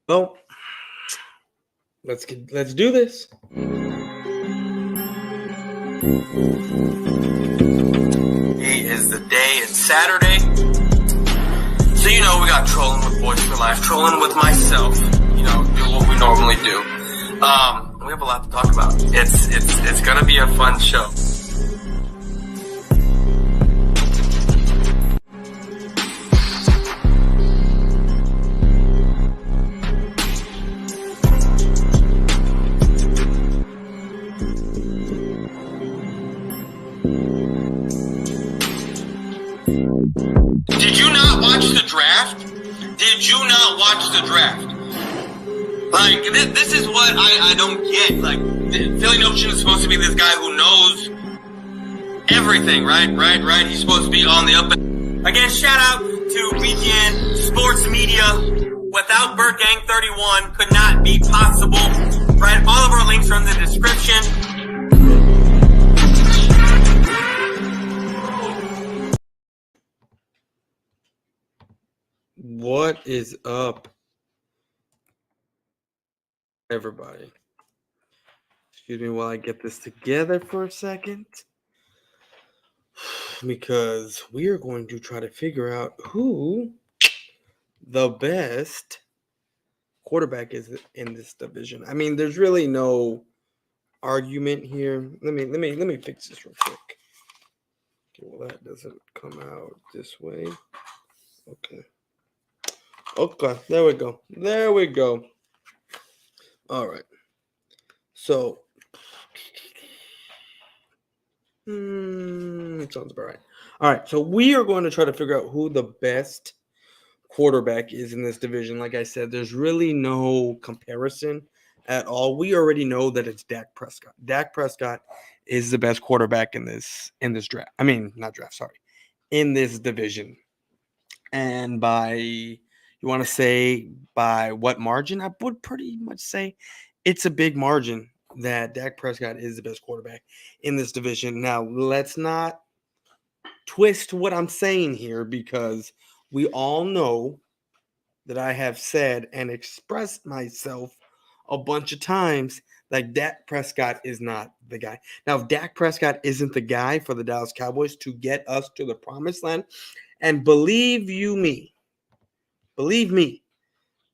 Well, let's do this. Today is the day. It's Saturday. So we got trolling with Boys for Life, trolling with myself. Do what we normally do. We have a lot to talk about. It's gonna be a fun show. Did you not watch the draft? Did you not watch the draft? Like, this is what I don't get. Like, Philly Notion is supposed to be this guy who knows everything, right? He's supposed to be on the up. Again, shout out to BGN Sports Media. Without Bird Gang 31 could not be possible, right? All of our links are in the description. What is up, everybody? Excuse me while I get this together for a second, because we are going to try to figure out who the best quarterback is in this division. I mean, there's really no argument here. Let me fix this real quick. Okay, well, that doesn't come out this way. Okay, there we go. All right. So, it sounds about right. All right, so we are going to try to figure out who the best quarterback is in this division. Like I said, there's really no comparison at all. We already know that it's Dak Prescott. Dak Prescott is the best quarterback in this draft. I mean, not draft, sorry. In this division. And you want to say by what margin? I would pretty much say it's a big margin that Dak Prescott is the best quarterback in this division. Now, let's not twist what I'm saying here, because we all know that I have said and expressed myself a bunch of times that Dak Prescott is not the guy. Now, if Dak Prescott isn't the guy for the Dallas Cowboys to get us to the promised land, and believe me,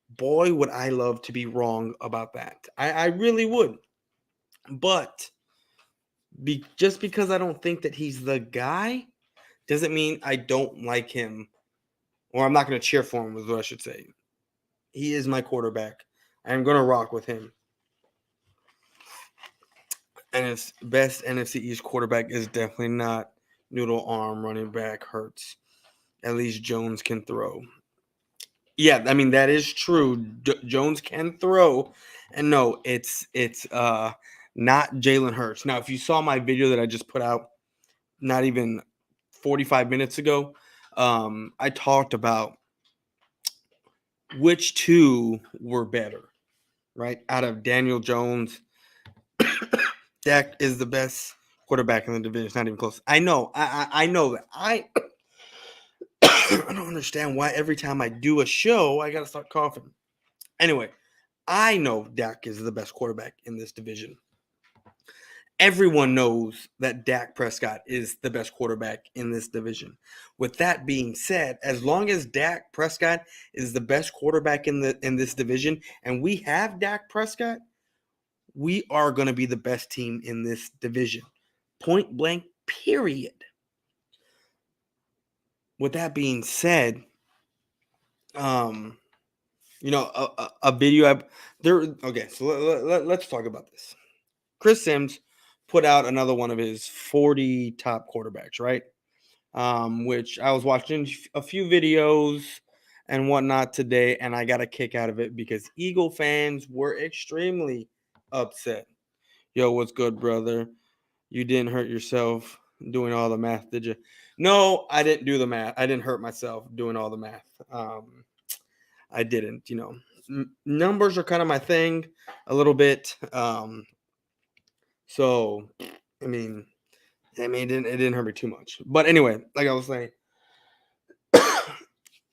boy, would I love to be wrong about that. I really would. But just because I don't think that he's the guy doesn't mean I don't like him, or I'm not going to cheer for him, is what I should say. He is my quarterback. I'm going to rock with him. And his best NFC East quarterback is definitely not noodle arm running back Hurts. At least Jones can throw. Yeah, I mean, that is true. Jones can throw. And no, it's not Jalen Hurts. Now, if you saw my video that I just put out not even 45 minutes ago, I talked about which two were better, right? Out of Daniel Jones, Dak is the best quarterback in the division. It's not even close. I know. I know that. I don't understand why every time I do a show, I got to start coughing. Anyway, I know Dak is the best quarterback in this division. Everyone knows that Dak Prescott is the best quarterback in this division. With that being said, as long as Dak Prescott is the best quarterback in this division, and we have Dak Prescott, we are going to be the best team in this division. Point blank, period. With that being said, a video okay, so let's talk about this. Chris Sims put out another one of his 40 top quarterbacks, right? Which I was watching a few videos and whatnot today, and I got a kick out of it because Eagle fans were extremely upset. Yo, what's good, brother? You didn't hurt yourself doing all the math, did you? No, I didn't do the math. I didn't hurt myself doing all the math. I didn't, numbers are kind of my thing a little bit. So, I mean, it didn't hurt me too much. But anyway, like I was saying,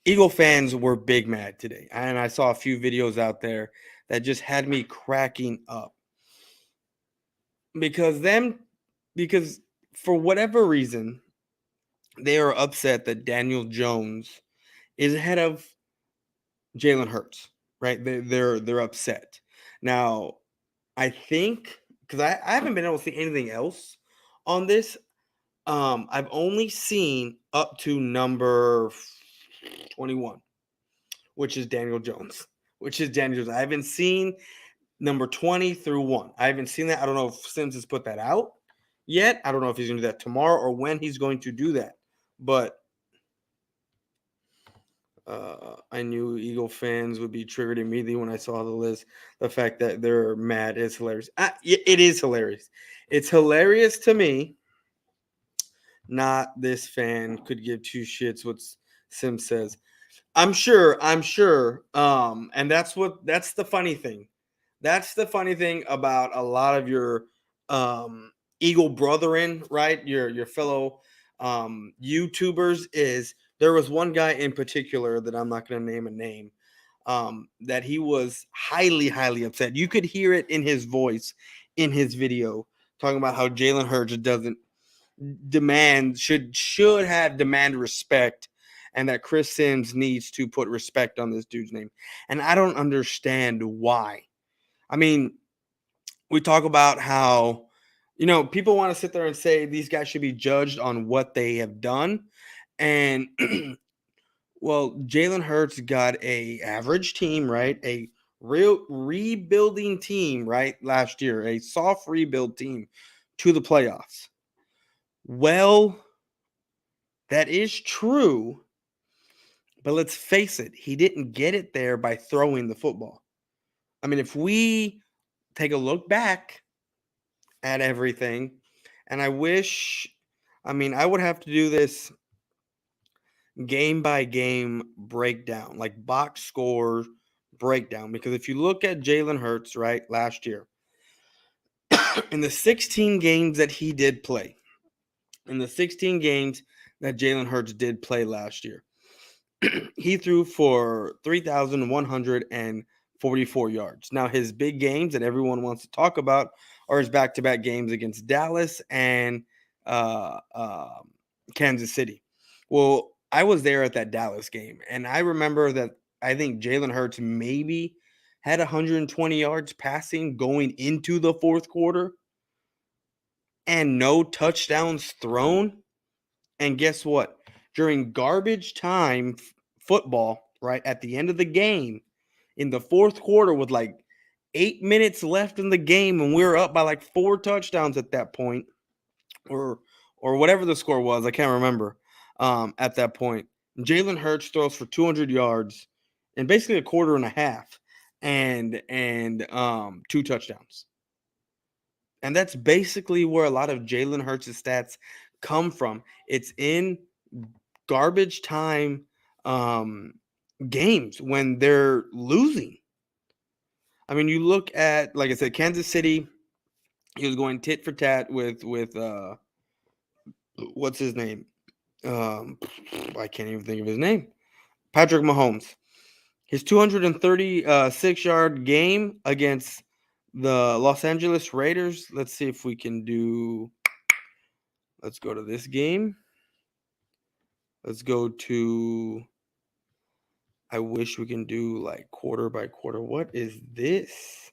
Eagle fans were big mad today, and I saw a few videos out there that just had me cracking up because because for whatever reason they are upset that Daniel Jones is ahead of Jalen Hurts. Right? They're upset now. I think because I haven't been able to see anything else on this. I've only seen up to number 21, which is Daniel Jones. Which is Daniel Jones. I haven't seen number 20 through 1. I haven't seen that. I don't know if Sims has put that out yet. I don't know if he's going to do that tomorrow or when he's going to do that. But I knew Eagle fans would be triggered immediately when I saw the list. The fact that they're mad is hilarious. It is hilarious. It's hilarious to me. Not this fan could give two shits what Sim says. I'm sure. And that's the funny thing. That's the funny thing about a lot of your Eagle brethren, right? Your fellow YouTubers is there was one guy in particular that I'm not going to name a name that he was highly, highly upset. You could hear it in his voice in his video talking about how Jalen Hurts doesn't should have demand respect and that Chris Sims needs to put respect on this dude's name. And I don't understand why. I mean, we talk about how, people want to sit there and say these guys should be judged on what they have done. And well, Jalen Hurts got a average team, right? A real rebuilding team, right? Last year, a soft rebuild team to the playoffs. Well, that is true. But let's face it, he didn't get it there by throwing the football. I mean, if we take a look back at everything, and I would have to do this game by game breakdown, like box score breakdown, because if you look at Jalen Hurts, right, last year, in the 16 games that he did play, in the 16 games that Jalen Hurts did play last year, he threw for 3,144 yards. Now, his big games that everyone wants to talk about are his back-to-back games against Dallas and uh, uh, Kansas City. Well, I was there at that Dallas game, and I remember that I think Jalen Hurts maybe had 120 yards passing going into the fourth quarter and no touchdowns thrown. And guess what? During garbage time football, right at the end of the game, in the fourth quarter, with like 8 minutes left in the game, and we were up by like 4 touchdowns at that point, or whatever the score was, I can't remember. At that point, Jalen Hurts throws for 200 yards in basically a quarter and a half, and 2 touchdowns. And that's basically where a lot of Jalen Hurts' stats come from. It's in garbage time games when they're losing. I mean, you look at, like I said, Kansas City. He was going tit for tat with what's his name? I can't even think of his name. Patrick Mahomes. His 236-yard game against the Los Angeles Raiders. Let's see if we can do. Let's go to this game. Let's go to. I wish we can do like quarter by quarter. What is this?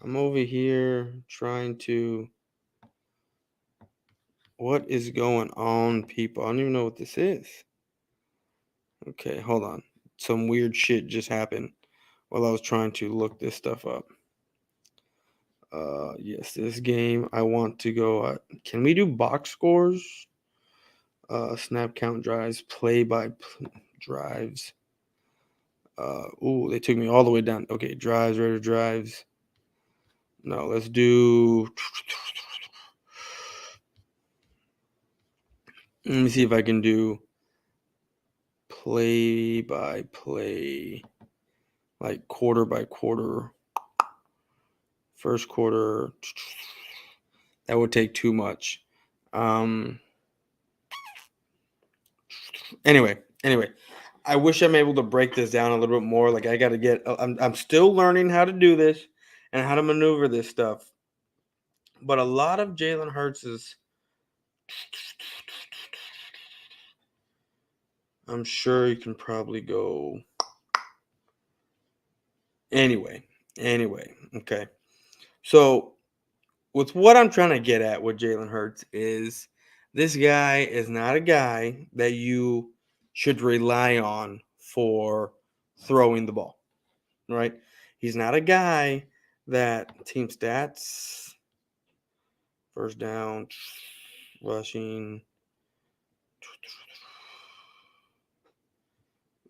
I'm over here trying to. What is going on, people? I don't even know what this is. Okay, hold on. Some weird shit just happened while I was trying to look this stuff up. Yes, this game. I want to go. Can we do box scores? Snap count drives, play by drives. They took me all the way down. Okay, drives, Raider drives. No, let's do. Let me see if I can do play by play, like quarter by quarter. First quarter. That would take too much. Anyway. I wish I'm able to break this down a little bit more. Like I got to get. I'm still learning how to do this and how to maneuver this stuff. But a lot of Jalen Hurts is. I'm sure you can probably go. Anyway, okay. So with what I'm trying to get at with Jalen Hurts is this guy is not a guy that you should rely on for throwing the ball, right? He's not a guy that team stats, first down, rushing,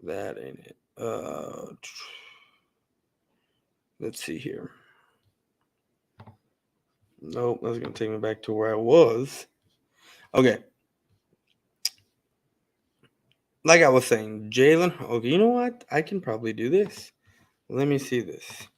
that ain't it. Let's see here. Nope, that's gonna take me back to where I was. Okay, like I was saying, Jalen. Okay, you know what? I can probably do this. Let me see this.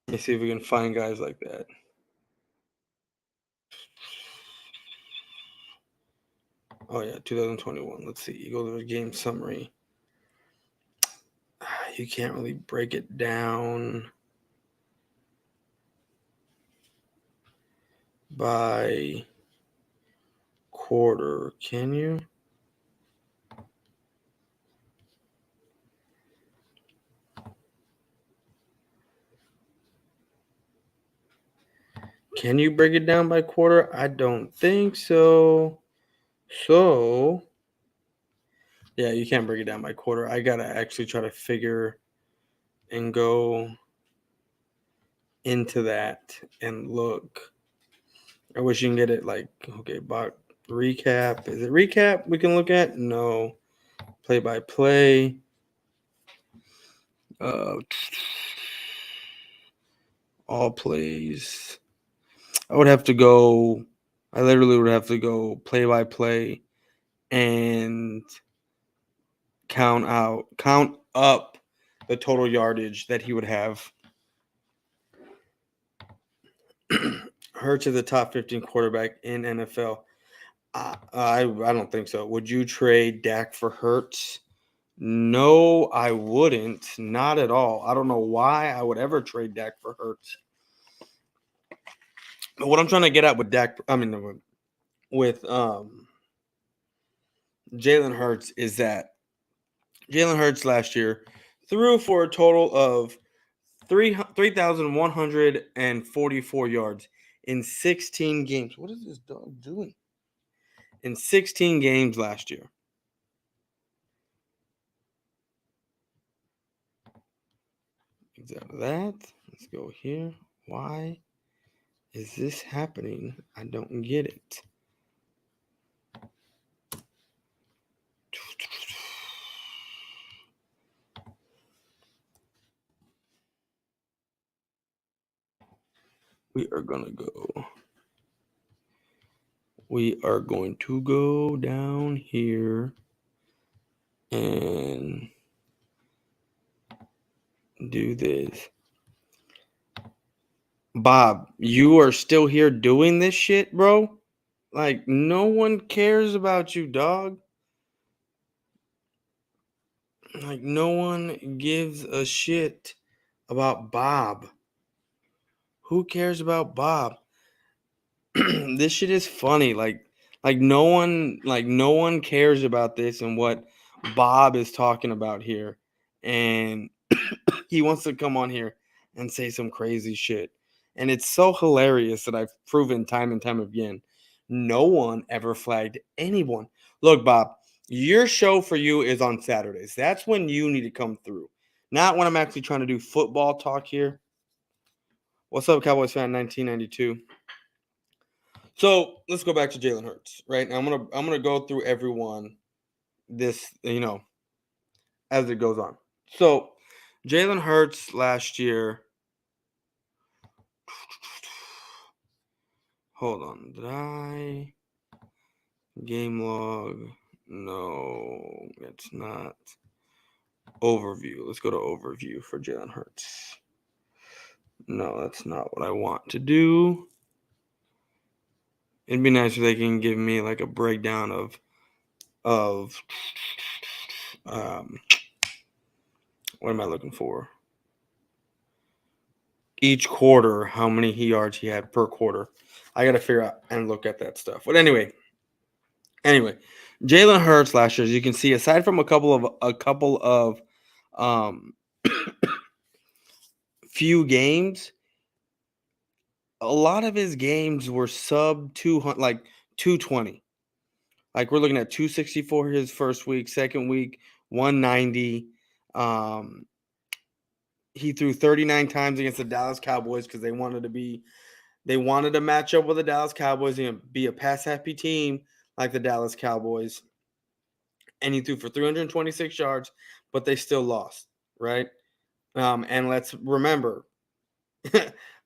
Let me see if we can find guys like that. Oh yeah, 2021. Let's see. You go to the game summary. You can't really break it down by quarter, can you? Can you break it down by quarter? I don't think so. So, yeah, you can't break it down by quarter. I gotta actually try to figure and go into that and look. I wish you can get it like, okay, recap. Is it recap we can look at? No. Play by play. Uh, all plays. I would have to go. I literally would have to go play by play and count up the total yardage that he would have. Hurts is the top 15 quarterback in NFL. I don't think so. Would you trade Dak for Hurts? No, I wouldn't. Not at all. I don't know why I would ever trade Dak for Hurts. But what I'm trying to get at with with Jalen Hurts is that Jalen Hurts last year threw for a total of 3,144 yards in 16 games. What is this dog doing? In 16 games last year. Example that. Let's go here. Why is this happening? I don't get it. We are going to go down here and do this. Bob, you are still here doing this shit, bro? Like, no one cares about you, dog. Like, no one gives a shit about Bob. Who cares about Bob? This shit is funny. No one cares about this and what Bob is talking about here. And he wants to come on here and say some crazy shit. And it's so hilarious that I've proven time and time again. No one ever flagged anyone. Look, Bob, your show for you is on Saturdays. That's when you need to come through. Not when I'm actually trying to do football talk here. What's up, Cowboys fan 1992? So let's go back to Jalen Hurts, right? Now I'm gonna go through everyone this, as it goes on. So Jalen Hurts last year. Hold on. Did I game log? No, it's not. overview. Let's go to overview for Jalen Hurts. No, that's not what I want to do. It'd be nice if they can give me like a breakdown of what am I looking for? Each quarter, how many yards he had per quarter. I got to figure out and look at that stuff. But anyway, Jalen Hurts last year, as you can see, aside from a couple of few games, a lot of his games were sub 200, like 220. Like we're looking at 264 his first week, second week 190. He threw 39 times against the Dallas Cowboys because they wanted to match up with the Dallas Cowboys and be a pass happy team like the Dallas Cowboys. And he threw for 326 yards, but they still lost, right? And let's remember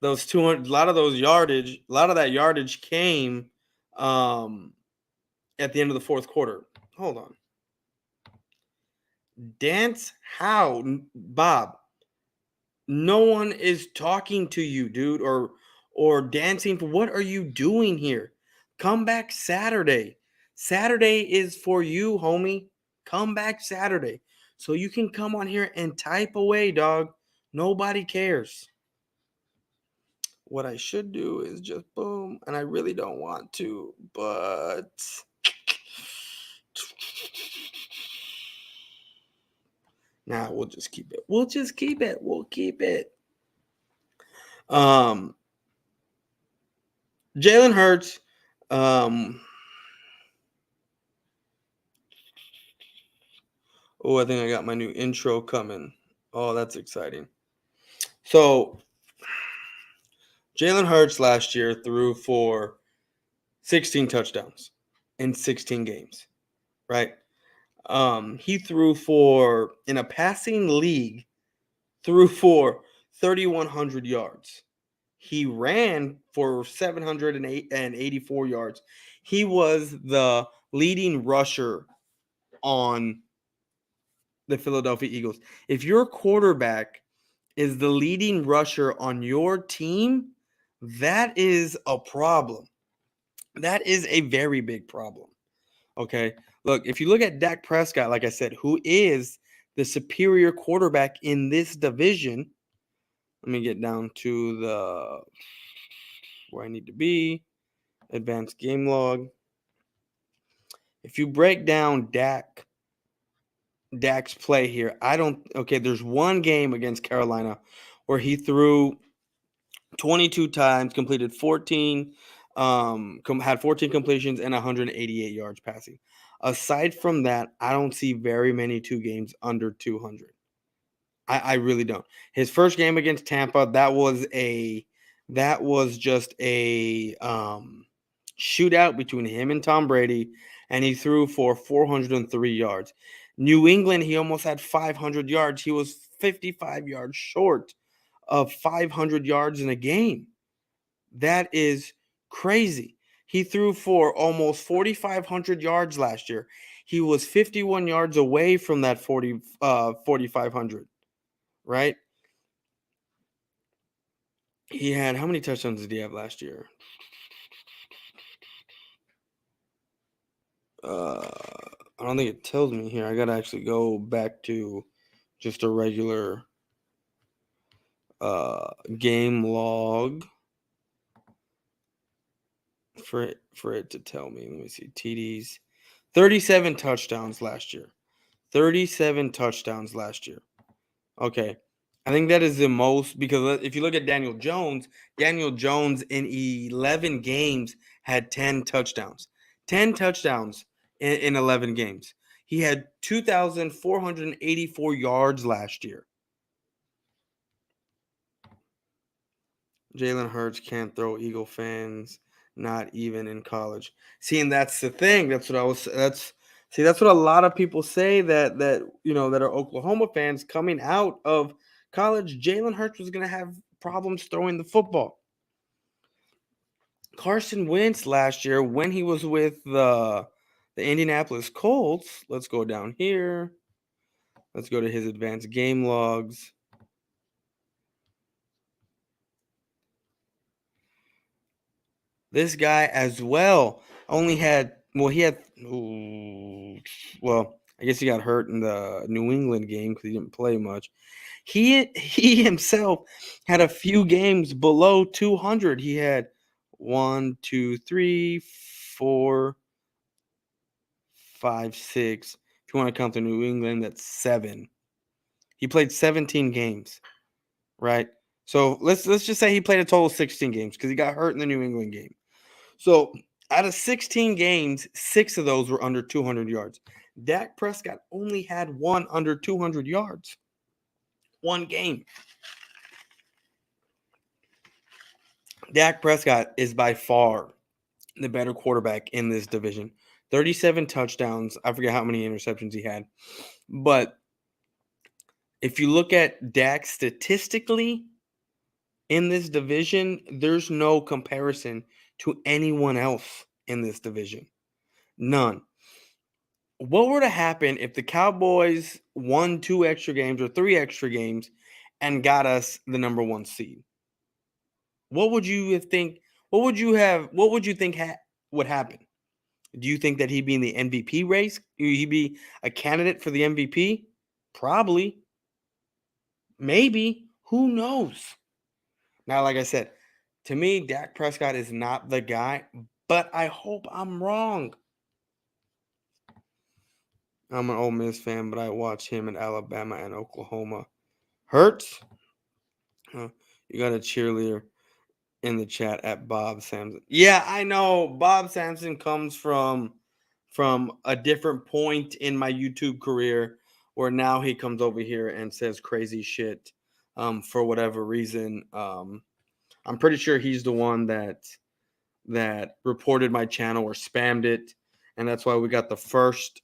those 200, a lot of that yardage came at the end of the fourth quarter. Hold on. Dance how, Bob? No one is talking to you, dude, or dancing. What are you doing here? Come back Saturday. Saturday is for you, homie. Come back Saturday. So you can come on here and type away, dog. Nobody cares. What I should do is just boom, and I really don't want to, but nah, we'll just keep it. We'll keep it. Jalen Hurts. Oh, I think I got my new intro coming. Oh, that's exciting. So, Jalen Hurts last year threw for 16 touchdowns in 16 games, right? He threw for, in a passing league, threw for 3,100 yards. He ran for 784 yards. He was the leading rusher on the Philadelphia Eagles. If your quarterback is the leading rusher on your team, that is a problem. That is a very big problem. Okay. Look, if you look at Dak Prescott, like I said, who is the superior quarterback in this division, let me get down to where I need to be. Advanced game log. If you break down Dak's play here, there's one game against Carolina where he threw 22 times, completed 14, had 14 completions and 188 yards passing. Aside from that, I don't see very many 2 games under 200. I really don't. His first game against Tampa, that was just a shootout between him and Tom Brady, and he threw for 403 yards. New England, he almost had 500 yards. He was 55 yards short of 500 yards in a game. That is crazy. He threw for almost 4,500 yards last year. He was 51 yards away from that 4,500, right? He had, how many touchdowns did he have last year? I don't think it tells me here. I got to actually go back to just a regular game log for it to tell me. Let me see. TDs. 37 touchdowns last year. 37 touchdowns last year. Okay. I think that is the most, because if you look at Daniel Jones in 11 games had 10 touchdowns. 10 touchdowns in 11 games. He had 2,484 yards last year. Jalen Hurts can't throw, Eagle fans, not even in college. See, and that's the thing. That's what a lot of people say that are Oklahoma fans coming out of college. Jalen Hurts was going to have problems throwing the football. Carson Wentz last year, when he was with the Indianapolis Colts, let's go down here. Let's go to his advanced game logs. This guy as well only had, well, he had, well, I guess he got hurt in the New England game because he didn't play much. He himself had a few games below 200. He had 1, 2, 3, 4, 5, 6. If you want to count the New England, that's 7. He played 17 games, right? So let's just say he played a total of 16 games because he got hurt in the New England game. So out of 16 games, 6 of those were under 200 yards. Dak Prescott only had one under 200 yards. One game. Dak Prescott is by far the better quarterback in this division. 37 touchdowns. I forget how many interceptions he had. But if you look at Dak statistically in this division, there's no comparison to anyone else in this division. None. What were to happen if the Cowboys won 2 extra games or 3 extra games and got us the number 1 seed? What would you think? What would you think would happen? Do you think that he'd be in the MVP race? He'd be a candidate for the MVP? Probably. Maybe. Who knows? Now, like I said, to me, Dak Prescott is not the guy, but I hope I'm wrong. I'm an Ole Miss fan, but I watch him in Alabama and Oklahoma. Hurts? You got a cheerleader in the chat at Bob Sampson. Yeah, I know. Bob Sampson comes from a different point in my YouTube career where now he comes over here and says crazy shit for whatever reason. I'm pretty sure he's the one that reported my channel or spammed it, and that's why we got the first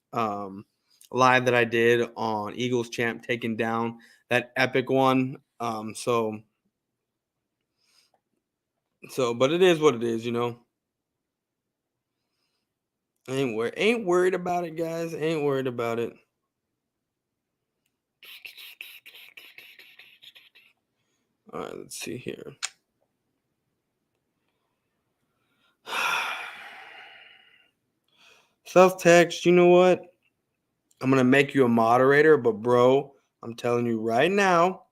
live that I did on Eagles Champ taking down that epic one. So, but it is what it is, you know. Ain't worried about it, guys. Ain't worried about it. All right, let's see here. Self-text, you know what? I'm going to make you a moderator, but bro, I'm telling you right now,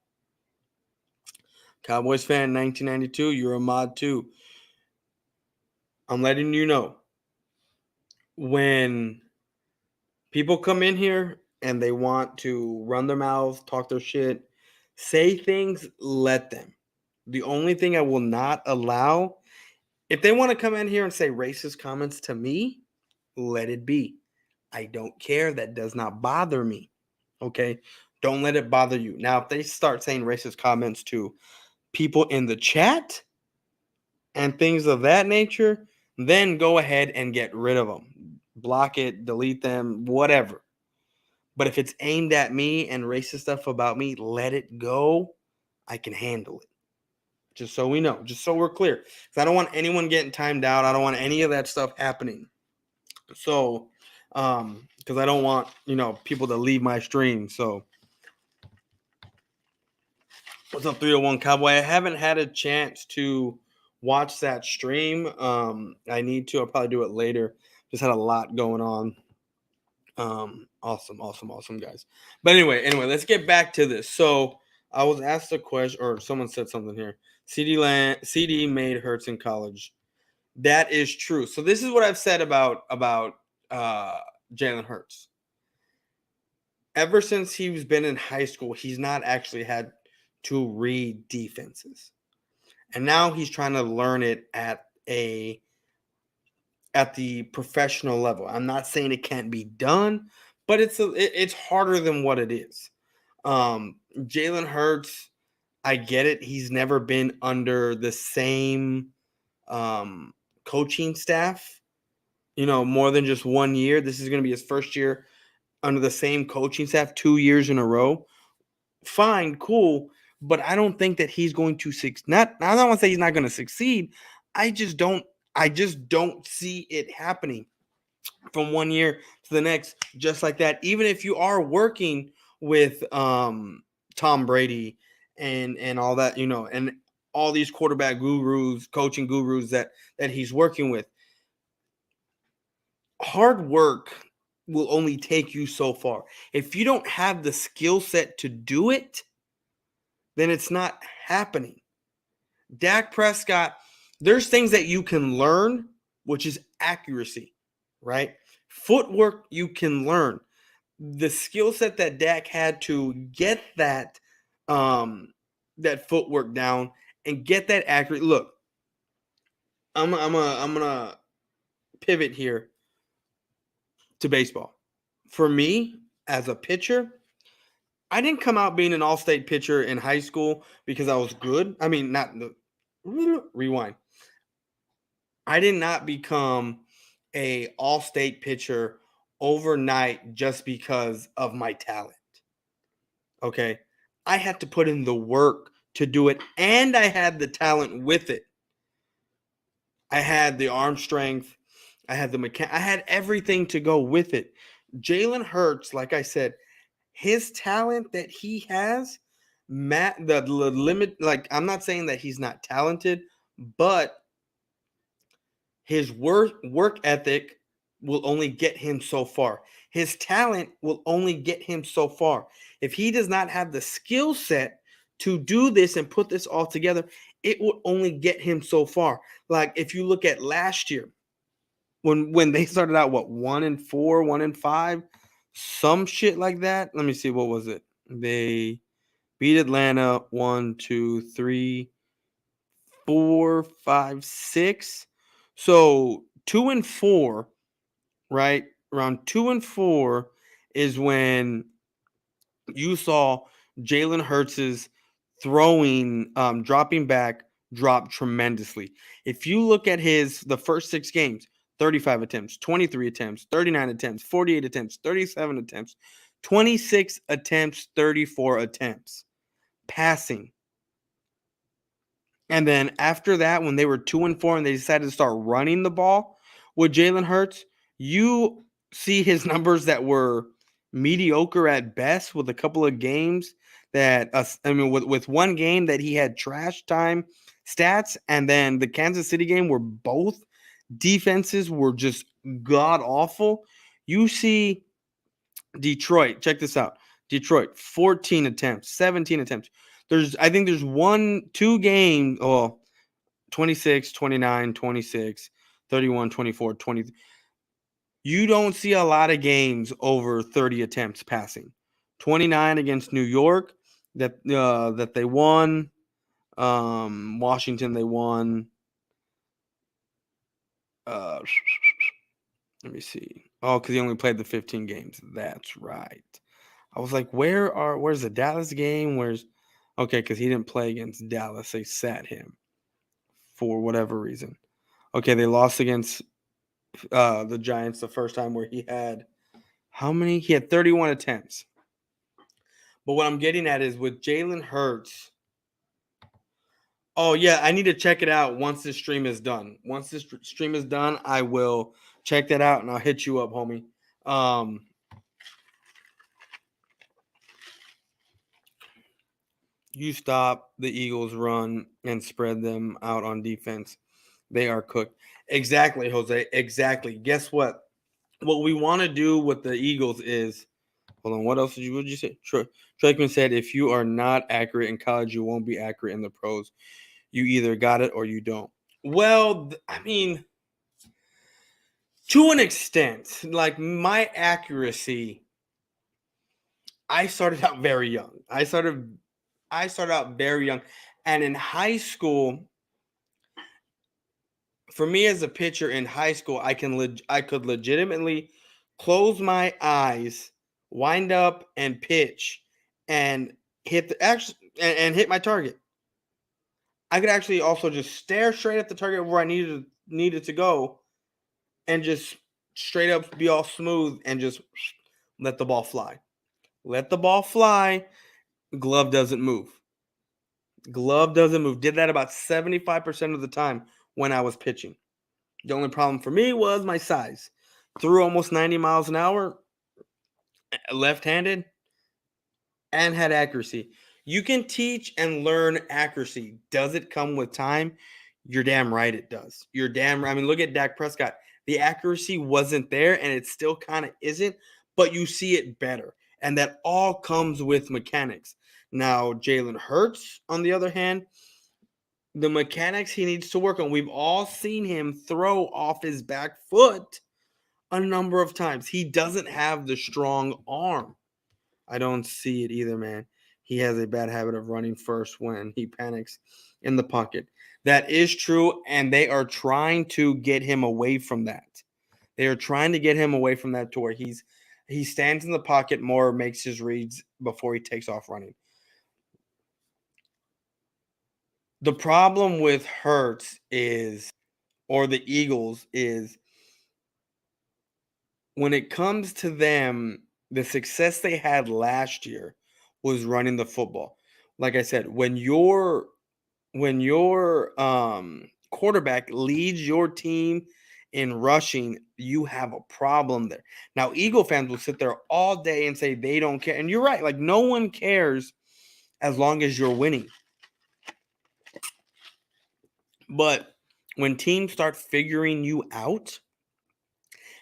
Cowboys fan 1992, you're a mod too. I'm letting you know. When people come in here and they want to run their mouths, talk their shit, say things, let them. The only thing I will not allow, if they want to come in here and say racist comments to me, let it be. I don't care. That does not bother me. Okay? Don't let it bother you. Now, if they start saying racist comments to people in the chat and things of that nature, then go ahead and get rid of them. Block it, delete them, whatever. But if it's aimed at me and racist stuff about me, let it go. I can handle it. Just so we know, just so we're clear. Because I don't want anyone getting timed out. I don't want any of that stuff happening. So, because I don't want, people to leave my stream. So, what's up, 301 Cowboy? I haven't had a chance to watch that stream. I need to. I'll probably do it later. Just had a lot going on. Awesome, guys. But anyway, let's get back to this. So I was asked a question, or someone said something here. CD made Hurts in college. That is true. So this is what I've said about Jalen Hurts. Ever since he's been in high school, he's not actually had to read defenses, and now he's trying to learn it at the professional level. I'm not saying it can't be done, but it's harder than what it is. Jalen Hurts, I get it. He's never been under the same coaching staff, more than just 1 year. This is going to be his first year under the same coaching staff 2 years in a row. Fine, cool, but I don't think that he's going to succeed. I don't want to say he's not going to succeed. I just don't see it happening from 1 year to the next just like that. Even if you are working with Tom Brady and all that, and all these quarterback gurus, coaching gurus that he's working with. Hard work will only take you so far. If you don't have the skill set to do it, then it's not happening. Dak Prescott, there's things that you can learn, which is accuracy, right? Footwork you can learn. The skill set that Dak had to get that that footwork down and get that accurate. Look, I'm gonna pivot here to baseball. For me, as a pitcher, I didn't come out being an all-state pitcher in high school because I was good. I mean, not rewind. I did not become a all-state pitcher overnight just because of my talent. Okay? I had to put in the work to do it, and I had the talent with it. I had the arm strength. I had I had everything to go with it. Jalen Hurts, like I said, his talent that he has, the limit. Like, I'm not saying that he's not talented, but his work ethic will only get him so far. His talent will only get him so far. If he does not have the skill set to do this and put this all together, it will only get him so far. Like, if you look at last year, when they started out, 1-4, 1-5, some shit like that. Let me see, what was it? They beat Atlanta 1, 2, 3, 4, 5, 6. So 2-4, right? Around 2-4 is when you saw Jalen Hurts's throwing, dropping back, drop tremendously. If you look at the first 6 games, 35 attempts, 23 attempts, 39 attempts, 48 attempts, 37 attempts, 26 attempts, 34 attempts passing. And then after that, when they were 2-4 and they decided to start running the ball with Jalen Hurts, you see his numbers that were mediocre at best, with a couple of games that, with one game that he had trash time stats, and then the Kansas City game where both defenses were just god awful. You see Detroit, check this out. Detroit, 14 attempts, 17 attempts. I think there's 2 games, 26, 29, 26, 31, 24, 20. You don't see a lot of games over 30 attempts passing. 29 against New York that they won. Washington, they won. Let me see. Oh, because he only played the 15 games. That's right. I was like, where's the Dallas game? Okay, because he didn't play against Dallas. They sat him for whatever reason. Okay, they lost against the Giants the first time, where he had how many? He had 31 attempts. But what I'm getting at is with Jalen Hurts. Oh, yeah, I need to check it out once this stream is done. Once this stream is done, I will check that out, and I'll hit you up, homie. You stop the Eagles' run and spread them out on defense. They are cooked. Exactly, Jose. Exactly. Guess what? What we want to do with the Eagles is, hold on, what did you say? Troikman said, if you are not accurate in college, you won't be accurate in the pros. You either got it or you don't. Well, I mean, to an extent, like my accuracy, I started out very young. I started out very young. And in high school, for me as a pitcher in high school, I could legitimately close my eyes, wind up and pitch, and hit hit my target. I could actually also just stare straight at the target where I needed to go, and just straight up be all smooth and just let the ball fly. Let the ball fly. Glove doesn't move. Glove doesn't move. Did that about 75% of the time when I was pitching. The only problem for me was my size. Threw almost 90 miles an hour, left-handed. and had accuracy. You can teach and learn accuracy. Does it come with time? You're damn right it does. You're damn right. I mean, look at Dak Prescott. The accuracy wasn't there, and it still kind of isn't, but you see it better. And that all comes with mechanics. Now, Jalen Hurts, on the other hand, the mechanics he needs to work on. We've all seen him throw off his back foot a number of times. He doesn't have the strong arm. I don't see it either, man. He has a bad habit of running first when he panics in the pocket. That is true, and they are trying to get him away from that. They are trying to get him away from that to where he stands in the pocket more, makes his reads before he takes off running. The problem with Hurts is, or the Eagles, is when it comes to them, the success they had last year was running the football. Like I said, when your quarterback leads your team in rushing, you have a problem there. Now, Eagle fans will sit there all day and say they don't care. And you're right, like no one cares as long as you're winning. But when teams start figuring you out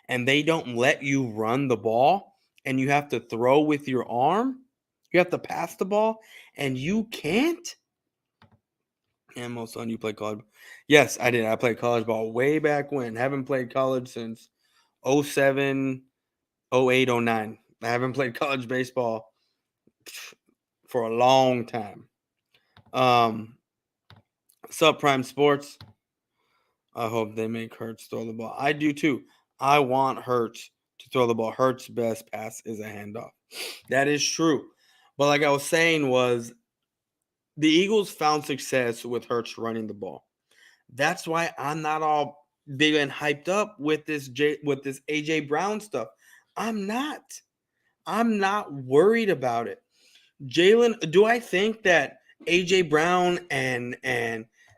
and they don't let you run the ball and you have to throw with your arm, you have to pass the ball, and you can't. And most son, you played college. Yes, I did. I played college ball way back when. Haven't played college since 07, 08, 09. I haven't played college baseball for a long time. Subprime Sports. I hope they make Hurts throw the ball. I do too. I want Hurts to throw the ball. Hurts' best pass is a handoff. That is true. But like I was saying was the Eagles found success with Hurts running the ball. That's why I'm not all big and hyped up with this AJ Brown stuff. I'm not. I'm not worried about it. Jalen, do I think that AJ Brown and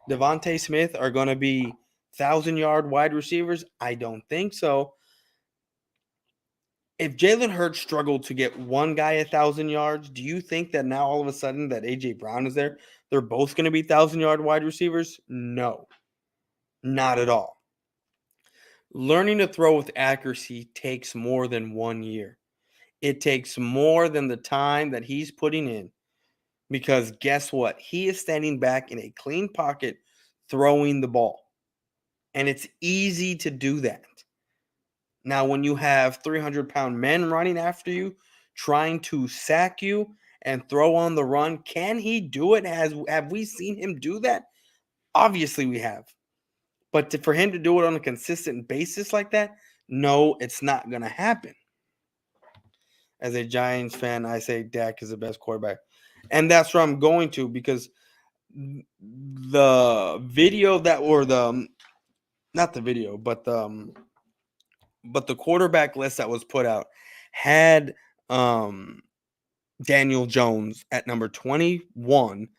Devontae Smith are going to be 1,000-yard wide receivers? I don't think so. If Jalen Hurts struggled to get one guy 1,000 yards, do you think that now all of a sudden that AJ Brown is there, they're both going to be 1,000-yard wide receivers? No, not at all. Learning to throw with accuracy takes more than 1 year. It takes more than the time that he's putting in. Because guess what? He is standing back in a clean pocket throwing the ball. And it's easy to do that. Now, when you have 300-pound men running after you, trying to sack you and throw on the run, can he do it? Have we seen him do that? Obviously, we have. But for him to do it on a consistent basis like that, no, it's not going to happen. As a Giants fan, I say Dak is the best quarterback. And that's where I'm going to, because the video that, or the, not the video, but the quarterback list that was put out had Daniel Jones at number 21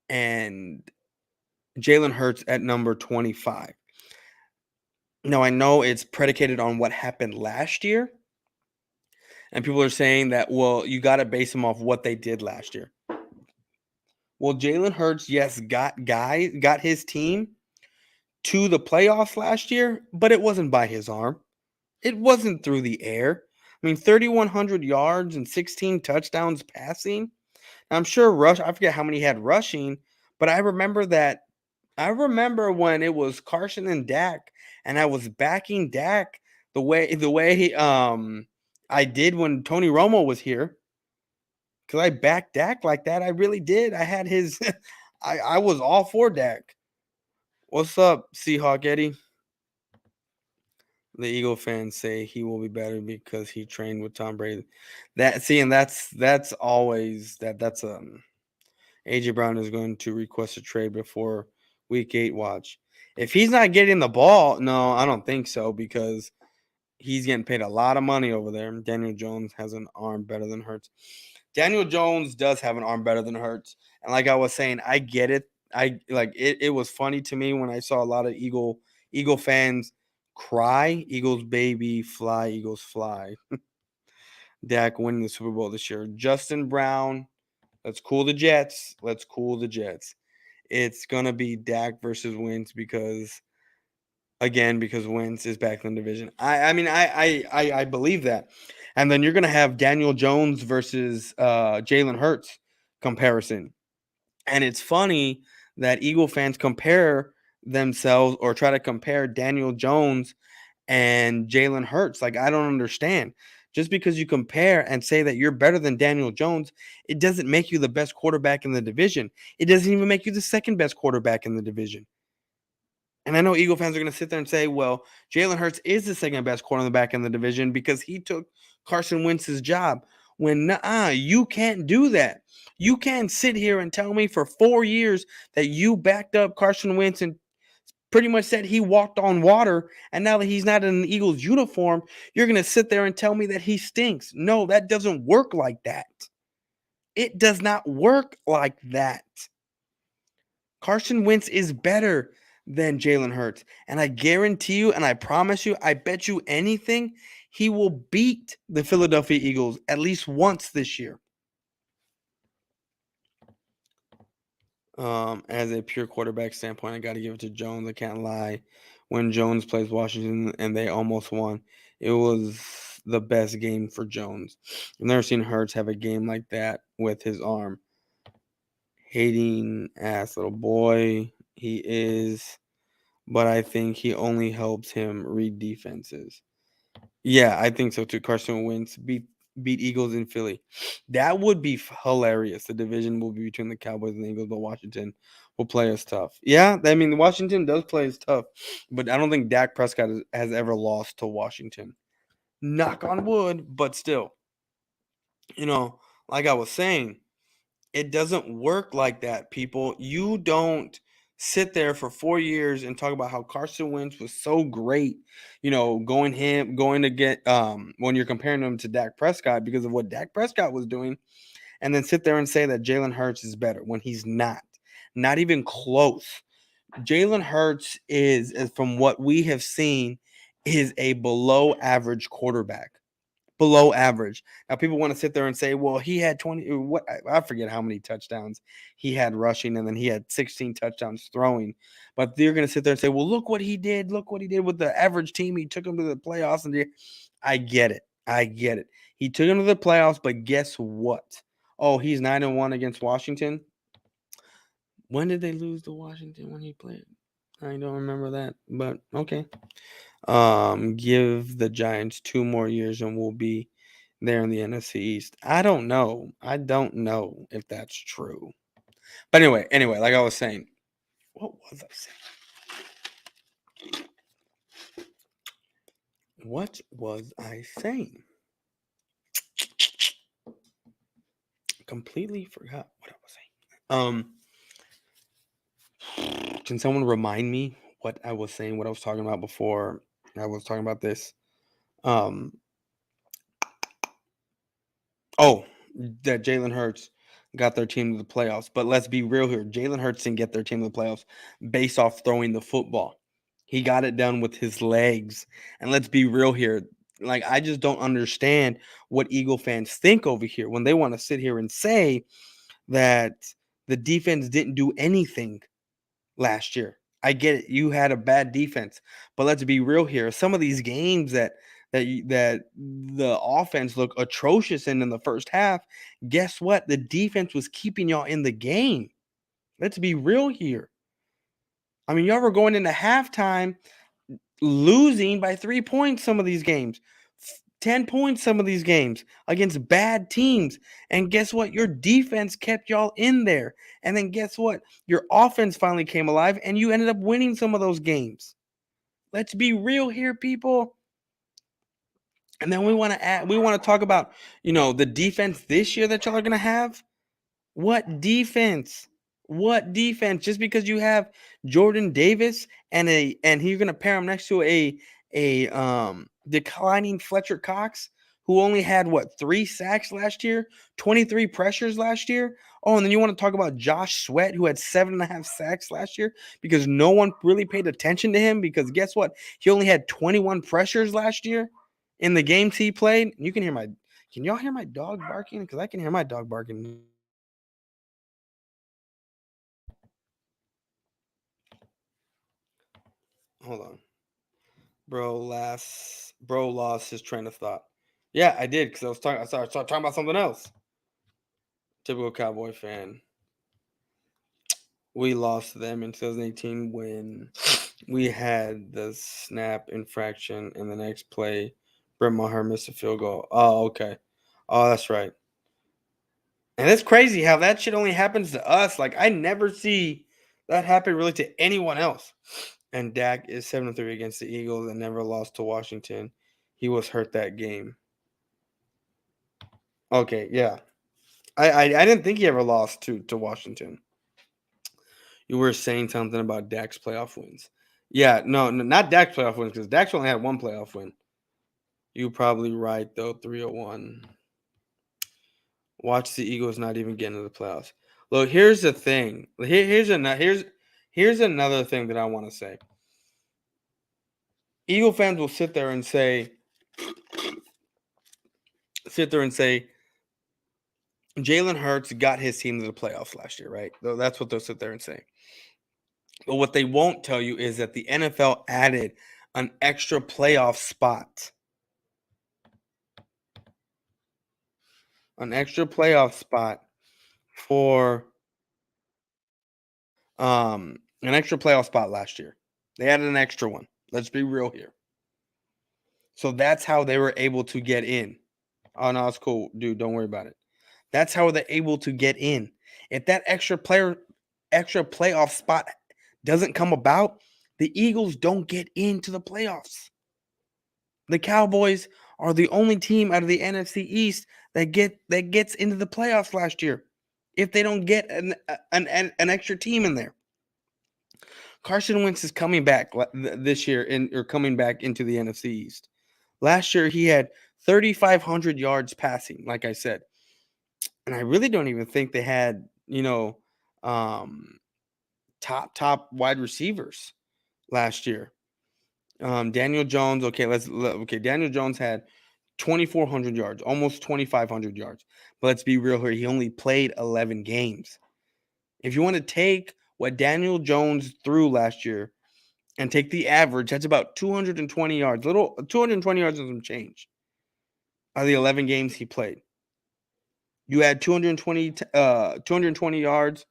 and Jalen Hurts at number 25. Now, I know it's predicated on what happened last year, and people are saying that, well, you got to base them off what they did last year. Well, Jalen Hurts, yes, got his team to the playoffs last year, but it wasn't by his arm. It wasn't through the air. I mean, 3,100 yards and 16 touchdowns passing. I'm sure I forget how many he had rushing, but I remember when it was Carson and Dak, and I was backing Dak the way I did when Tony Romo was here. Because I backed Dak like that. I really did. I had his I was all for Dak. What's up, Seahawk Eddie? The Eagle fans say he will be better because he trained with Tom Brady. That's always that's AJ Brown is going to request a trade before week 8. Watch. If he's not getting the ball, no, I don't think so, because he's getting paid a lot of money over there. Daniel Jones has an arm better than Hurts. Daniel Jones does have an arm better than Hurts. And like I was saying, I get it. It was funny to me when I saw a lot of Eagle fans cry. Eagles baby, fly, Eagles fly. Dak winning the Super Bowl this year. Justin Brown Let's cool the Jets. Let's cool the Jets. It's gonna be Dak versus Wentz because Wentz is back in the division. I believe that. And then you're gonna have Daniel Jones versus Jalen Hurts comparison. And it's funny that Eagle fans compare themselves or try to compare Daniel Jones and Jalen Hurts. Like, I don't understand. Just because you compare and say that you're better than Daniel Jones, it doesn't make you the best quarterback in the division. It doesn't even make you the second best quarterback in the division. And I know Eagle fans are going to sit there and say, well, Jalen Hurts is the second best quarterback in the division because he took Carson Wentz's job. When you can't do that. You can't sit here and tell me for 4 years that you backed up Carson Wentz and pretty much said he walked on water, and now that he's not in an Eagles uniform, you're going to sit there and tell me that he stinks. No, that doesn't work like that. It does not work like that. Carson Wentz is better than Jalen Hurts. And I guarantee you, and I promise you, I bet you anything, he will beat the Philadelphia Eagles at least once this year. As a pure quarterback standpoint, I got to give it to Jones. I can't lie. When Jones plays Washington and they almost won, it was the best game for Jones. I've never seen Hurts have a game like that with his arm. Hating ass little boy he is, but I think he only helps him read defenses. Yeah, I think so too. Carson Wentz beat Eagles in Philly. That would be hilarious. The division will be between the Cowboys and the Eagles, but Washington will play us tough. Yeah, I mean, Washington does play us tough, but I don't think Dak Prescott has ever lost to Washington. Knock on wood, but still, like I was saying, it doesn't work like that, people. You don't sit there for 4 years and talk about how Carson Wentz was so great, going to get when you're comparing him to Dak Prescott because of what Dak Prescott was doing, and then sit there and say that Jalen Hurts is better when he's not even close. Jalen Hurts is, from what we have seen, is a below average quarterback. Below average. Now, people want to sit there and say, well, he had 20, what I forget how many touchdowns he had rushing, and then he had 16 touchdowns throwing. But they're going to sit there and say, well, look what he did. Look what he did with the average team. He took them to the playoffs. And I get it. He took them to the playoffs, but guess what? Oh, he's 9-1 against Washington. When did they lose to Washington when he played? I don't remember that, but okay. Give the Giants 2 more years and we'll be there in the NFC East. I don't know if that's true. But anyway, like I was saying, what was I saying? What was I saying? Completely forgot what I was saying. Can someone remind me what I was saying, what I was talking about before I was talking about this? That Jalen Hurts got their team to the playoffs. But let's be real here. Jalen Hurts didn't get their team to the playoffs based off throwing the football. He got it done with his legs. And let's be real here. Like, I just don't understand what Eagle fans think over here when they want to sit here and say that the defense didn't do anything last year. I get it. You had a bad defense, but let's be real here. Some of these games that the offense looked atrocious in the first half, guess what? The defense was keeping y'all in the game. Let's be real here. I mean, y'all were going into halftime losing by 3 points some of these games. 10 points some of these games against bad teams. And guess what? Your defense kept y'all in there. And then guess what? Your offense finally came alive and you ended up winning some of those games. Let's be real here, people. And then we want to talk about, the defense this year that y'all are going to have. What defense? What defense? Just because you have Jordan Davis and you're going to pair him next to a declining Fletcher Cox, who only had 3 sacks last year, 23 pressures last year. Oh, and then you want to talk about Josh Sweat, who had 7.5 sacks last year because no one really paid attention to him because guess what? He only had 21 pressures last year in the games he played. Can y'all hear my dog barking? Because I can hear my dog barking. Hold on. Bro lost his train of thought. Yeah, I did because I started talking about something else. Typical Cowboy fan. We lost to them in 2018 when we had the snap infraction and the next play, Brett Maher missed a field goal. Oh, okay. Oh, that's right. And it's crazy how that shit only happens to us. Like I never see that happen really to anyone else. And Dak is 7-3 against the Eagles and never lost to Washington. He was hurt that game. Okay, yeah. I didn't think he ever lost to Washington. You were saying something about Dak's playoff wins. Yeah, no, not Dak's playoff wins because Dak's only had one playoff win. You probably right though. 301. Watch the Eagles not even get into the playoffs. Look, here's the thing. Here's another thing that I want to say. Eagle fans will sit there and say, Jalen Hurts got his team to the playoffs last year, right? That's what they'll sit there and say. But what they won't tell you is that the NFL added an extra playoff spot. An extra playoff spot for an extra playoff spot last year. They added an extra one. Let's be real here. So that's how they were able to get in. Oh no, it's cool, dude. Don't worry about it. That's how they're able to get in. If that extra playoff spot doesn't come about, the Eagles don't get into the playoffs. The Cowboys are the only team out of the NFC East that gets into the playoffs last year. If they don't get an extra team in there. Carson Wentz is coming back this year or coming back into the NFC East. Last year he had 3,500 yards passing, like I said. And I really don't even think they had, top wide receivers last year. Daniel Jones, Daniel Jones had 2,400 yards, almost 2,500 yards. But let's be real here, he only played 11 games. If you want to take what Daniel Jones threw last year and take the average, that's about 220 yards, 220 yards and some change out of the 11 games he played. You add 220 yards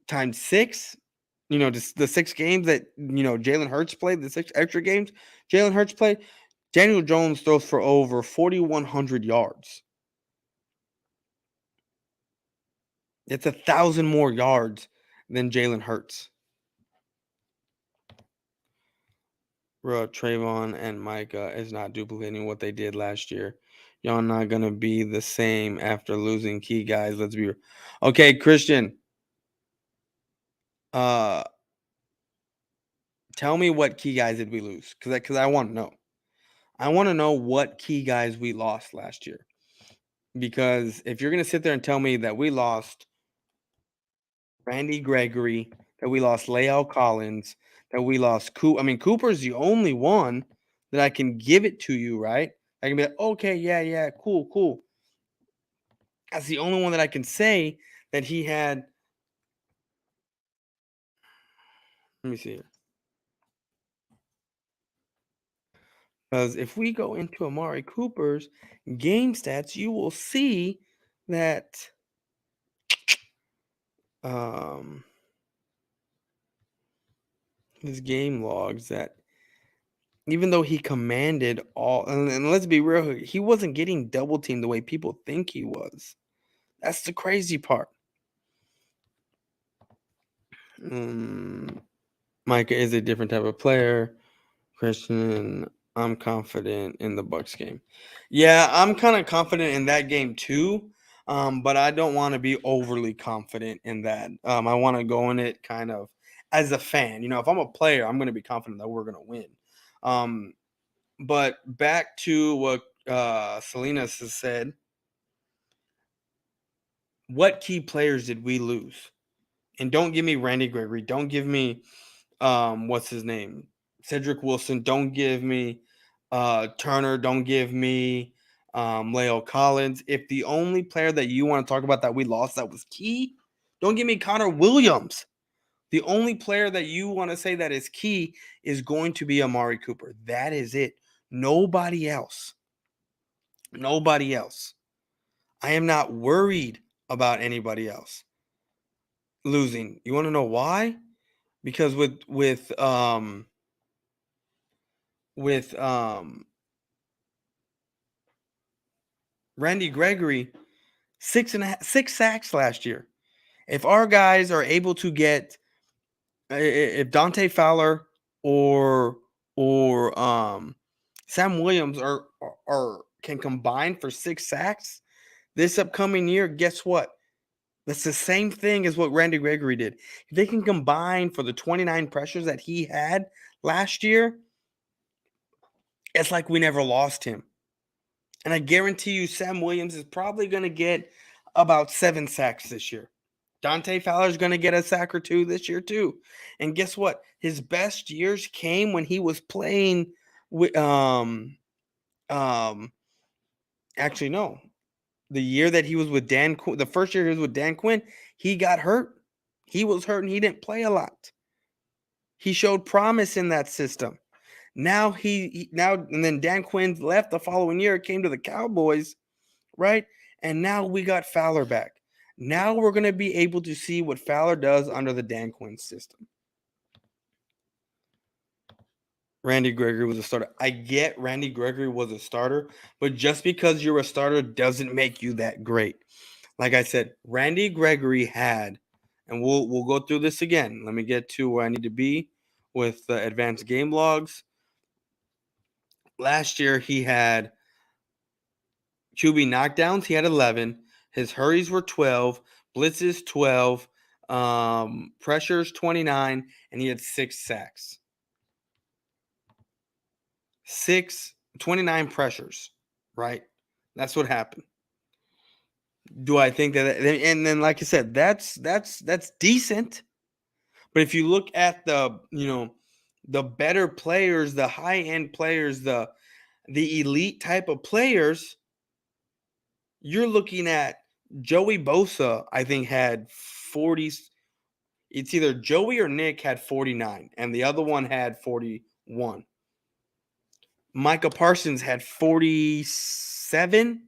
times 6, just the 6 games that, Jalen Hurts played, the 6 extra games Jalen Hurts played, Daniel Jones throws for over 4,100 yards. It's 1,000 more yards than Jalen Hurts. Bro, Trayvon and Micah is not duplicating what they did last year. Y'all not going to be the same after losing key guys. Let's be real. Okay, Christian. Tell me what key guys did we lose? Because I want to know. I want to know what key guys we lost last year. Because if you're going to sit there and tell me that we lost Randy Gregory, that we lost Lael Collins, that we lost Cooper's the only one that I can give it to you, right? I can be like, okay, yeah, cool. That's the only one that I can say that he had. Let me see here. Because if we go into Amari Cooper's game stats, you will see that his game logs that even though he commanded all, and let's be real, he wasn't getting double teamed the way people think he was. That's the crazy part. Micah is a different type of player. Christian, I'm confident in the Bucks game. Yeah, I'm kind of confident in that game too. But I don't want to be overly confident in that. I want to go in it kind of as a fan. If I'm a player, I'm going to be confident that we're going to win. But back to what Salinas has said. What key players did we lose? And don't give me Randy Gregory. Don't give me what's his name? Cedric Wilson. Don't give me Turner. Don't give me Lael Collins. If the only player that you want to talk about that we lost that was key, don't give me Connor Williams. The only player that you want to say that is key is going to be Amari Cooper. That is it. Nobody else. Nobody else. I am not worried about anybody else losing. You want to know why? Because with Randy Gregory, 6 sacks last year. If our guys are able to get, if Dante Fowler or Sam Williams are can combine for 6 sacks this upcoming year, guess what? That's the same thing as what Randy Gregory did. If they can combine for the 29 pressures that he had last year, it's like we never lost him. And I guarantee you Sam Williams is probably going to get about 7 sacks this year. Dante Fowler's going to get a sack or 2 this year too. And guess what? His best years came when he was playing with actually no. The year that he was with Dan Quinn, the first year he was with Dan Quinn, he got hurt. He was hurt and he didn't play a lot. He showed promise in that system. Now and then Dan Quinn left the following year, came to the Cowboys, right? And now we got Fowler back. Now we're going to be able to see what Fowler does under the Dan Quinn system. Randy Gregory was a starter. I get Randy Gregory was a starter, but just because you're a starter doesn't make you that great. Like I said, Randy Gregory had, and we'll go through this again. Let me get to where I need to be with the advanced game logs. Last year he had QB knockdowns. He had 11. His hurries were 12. Blitzes 12. Pressures 29, and he had 6 sacks. 29 pressures, right? That's what happened. Do I think that? And then, like I said, that's decent. But if you look at the better players, the high end players, the elite type of players, you're looking at Joey Bosa. I think had 40. It's either Joey or Nick had 49, and the other one had 41. Micah Parsons had 47.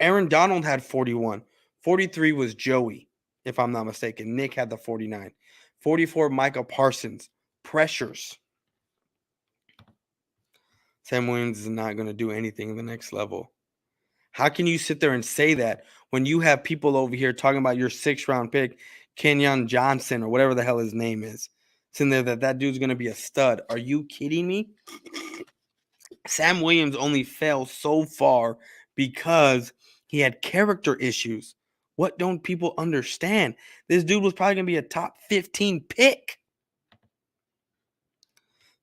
Aaron Donald had 41. 43 was Joey, if I'm not mistaken. Nick had the 49. 44, Micah Parsons. Pressures. Sam Williams is not going to do anything in the next level. How can you sit there and say that when you have people over here talking about your 6th-round pick, Kenyon Johnson, or whatever the hell his name is, sitting there that dude's going to be a stud? Are you kidding me? Sam Williams only fell so far because he had character issues. What don't people understand? This dude was probably going to be a top 15 pick.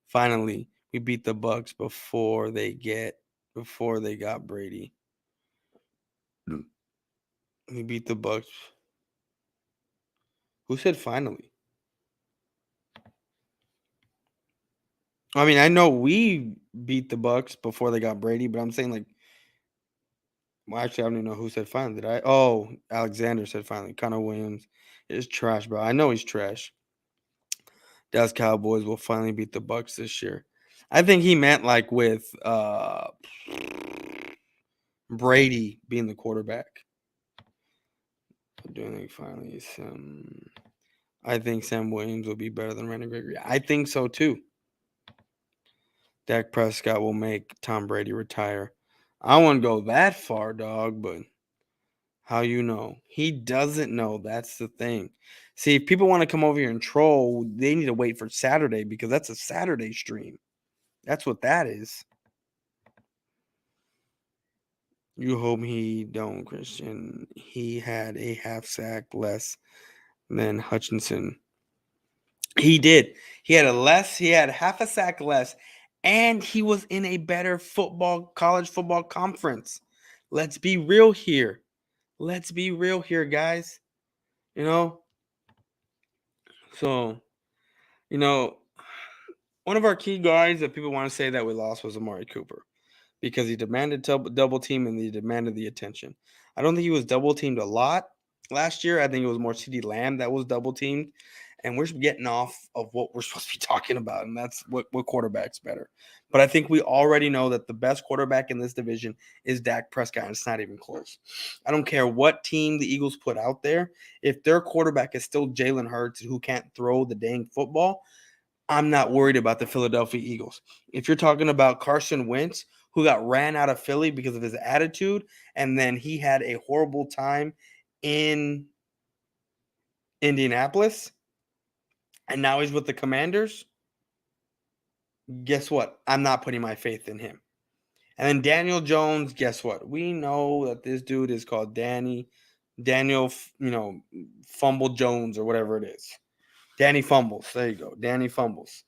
Finally, we beat the Bucs before they got Brady. We beat the Bucs. Who said finally? I mean, I know we beat the Bucs before they got Brady, but I'm saying, like, well, actually, I don't even know who said finally. Did I? Oh, Alexander said finally. Connor Williams is trash, bro. I know he's trash. Dallas Cowboys will finally beat the Bucs this year. I think he meant like with Brady being the quarterback. Doing finally I think Sam Williams will be better than Randy Gregory. I think so too. Dak Prescott will make Tom Brady retire. I wouldn't go that far, dog, but how you know? He doesn't know. That's the thing. See, if people want to come over here and troll, they need to wait for Saturday because that's a Saturday stream. That's what that is. You hope he don't, Christian. He had a half sack less than Hutchinson. He did. He had half a sack less, and he was in a better college football conference. Let's be real here. Let's be real here, guys. So, one of our key guys that people want to say that we lost was Amari Cooper because he demanded double team and he demanded the attention. I don't think he was double teamed a lot, Last year, I think it was more CeeDee Lamb that was double teamed, and we're getting off of what we're supposed to be talking about, and that's what quarterback's better. But I think we already know that the best quarterback in this division is Dak Prescott, and it's not even close. I don't care what team the Eagles put out there. If their quarterback is still Jalen Hurts, who can't throw the dang football, I'm not worried about the Philadelphia Eagles. If you're talking about Carson Wentz, who got ran out of Philly because of his attitude, and then he had a horrible time in Indianapolis, and now he's with the Commanders, guess what? I'm not putting my faith in him. And then Daniel Jones, guess what? We know that this dude is called Daniel, Fumble Jones or whatever it is. Danny Fumbles. There you go. Danny Fumbles.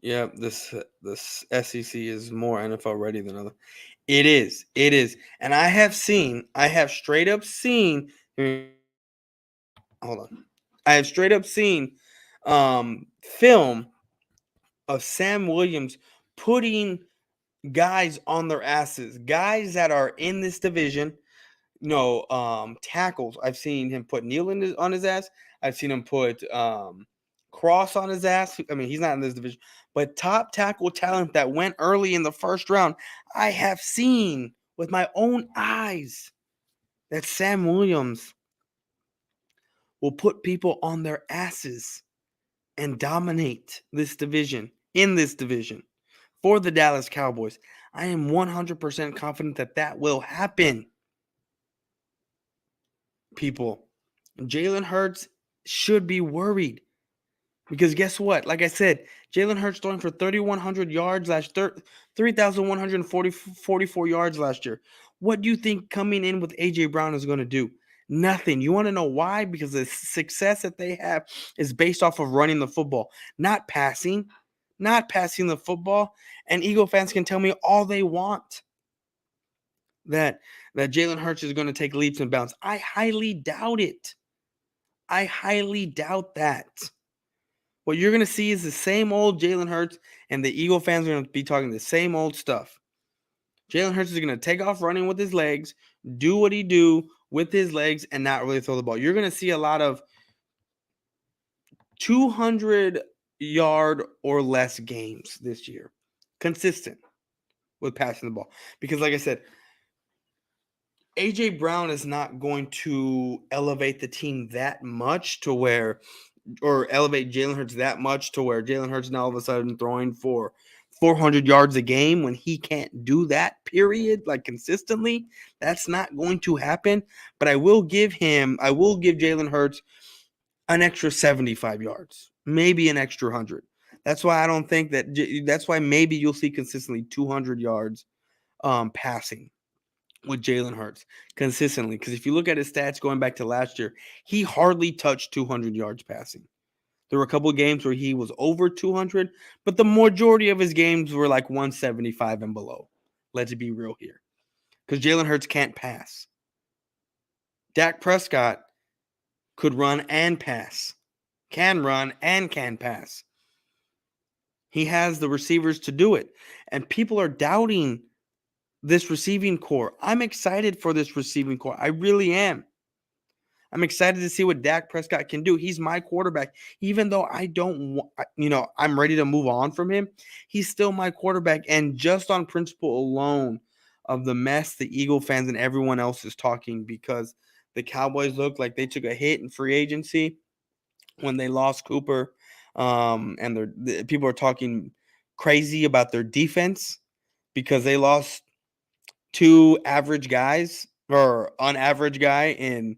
Yeah, this SEC is more NFL ready than other. It is. And I have straight up seen, hold on. I have straight up seen film of Sam Williams putting guys on their asses, guys that are in this division. Tackles. I've seen him put Neal on his ass. I've seen him put Cross on his ass. I mean, he's not in this division, but top tackle talent that went early in the first round, I have seen with my own eyes that Sam Williams will put people on their asses and dominate this division, in this division, for the Dallas Cowboys. I am 100% confident that that will happen. People, Jalen Hurts should be worried because guess what? Like I said, Jalen Hurts throwing for 3,100 yards 3,144 yards last year. What do you think coming in with A.J. Brown is going to do? Nothing. You want to know why? Because the success that they have is based off of running the football, not passing the football. And Eagle fans can tell me all they want that Jalen Hurts is going to take leaps and bounds. I highly doubt it. I highly doubt that. What you're going to see is the same old Jalen Hurts, and the Eagle fans are going to be talking the same old stuff. Jalen Hurts is going to take off running with his legs, do what he do with his legs, and not really throw the ball. You're going to see a lot of 200-yard or less games this year, consistent with passing the ball. Because like I said, A.J. Brown is not going to elevate the team that much to where, or elevate Jalen Hurts that much to where Jalen Hurts now all of a sudden throwing for 400 yards a game when he can't do that, period, like consistently. That's not going to happen. But I will give Jalen Hurts an extra 75 yards, maybe an extra 100. That's why I don't think that's why maybe you'll see consistently 200 yards passing with Jalen Hurts consistently. Because if you look at his stats going back to last year, he hardly touched 200 yards passing. There were a couple of games where he was over 200, but the majority of his games were like 175 and below. Let's be real here. Because Jalen Hurts can't pass. Dak Prescott could run and pass. Can run and can pass. He has the receivers to do it. And people are doubting this receiving core. I'm excited for this receiving core. I really am. I'm excited to see what Dak Prescott can do. He's my quarterback. Even though I'm ready to move on from him, he's still my quarterback. And just on principle alone of the mess the Eagle fans and everyone else is talking, because the Cowboys look like they took a hit in free agency when they lost Cooper. And people are talking crazy about their defense because they lost two average guys or an average guy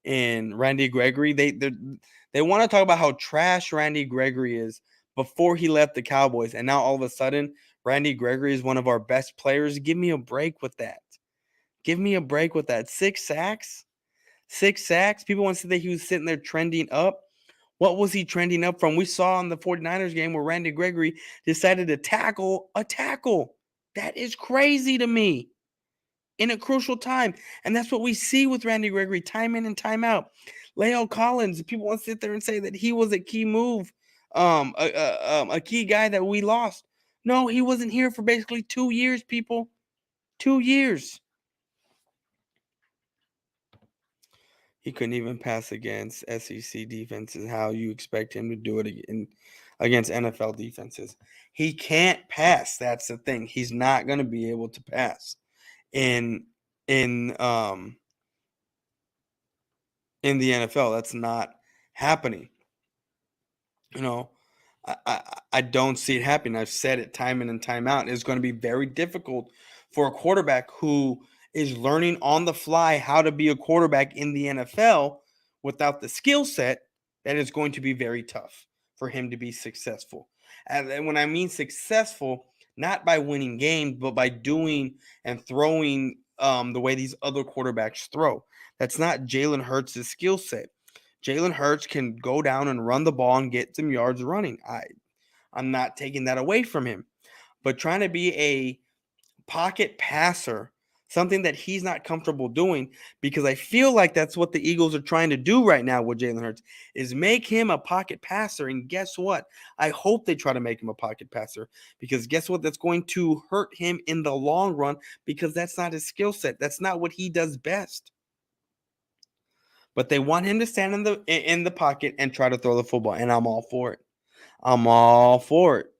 in Randy Gregory. They want to talk about how trash Randy Gregory is before he left the Cowboys, and now all of a sudden Randy Gregory is one of our best players. Give me a break with that. Give me a break with that. 6 sacks. 6 sacks. People want to say that he was sitting there trending up. What was he trending up from? We saw in the 49ers game where Randy Gregory decided to tackle a tackle. That is crazy to me. In a crucial time. And that's what we see with Randy Gregory time in and time out. La'el Collins, people want to sit there and say that he was a key move, a key guy that we lost. No, he wasn't here for basically 2 years, people. 2 years. He couldn't even pass against SEC defenses. How you expect him to do it against NFL defenses? He can't pass. That's the thing. He's not going to be able to pass in in um in the NFL. That's not happening. You know, I don't see it happening. I've said it time in and time out. It's going to be very difficult for a quarterback who is learning on the fly how to be a quarterback in the NFL without the skill set. That is going to be very tough for him to be successful. And when I mean successful, not by winning games, but by doing and throwing the way these other quarterbacks throw. That's not Jalen Hurts' skill set. Jalen Hurts can go down and run the ball and get some yards running. I'm not taking that away from him. But trying to be a pocket passer, something that he's not comfortable doing, because I feel like that's what the Eagles are trying to do right now with Jalen Hurts, is make him a pocket passer. And guess what? I hope they try to make him a pocket passer, because guess what? That's going to hurt him in the long run, because that's not his skill set. That's not what he does best. But they want him to stand in the pocket and try to throw the football, and I'm all for it. I'm all for it,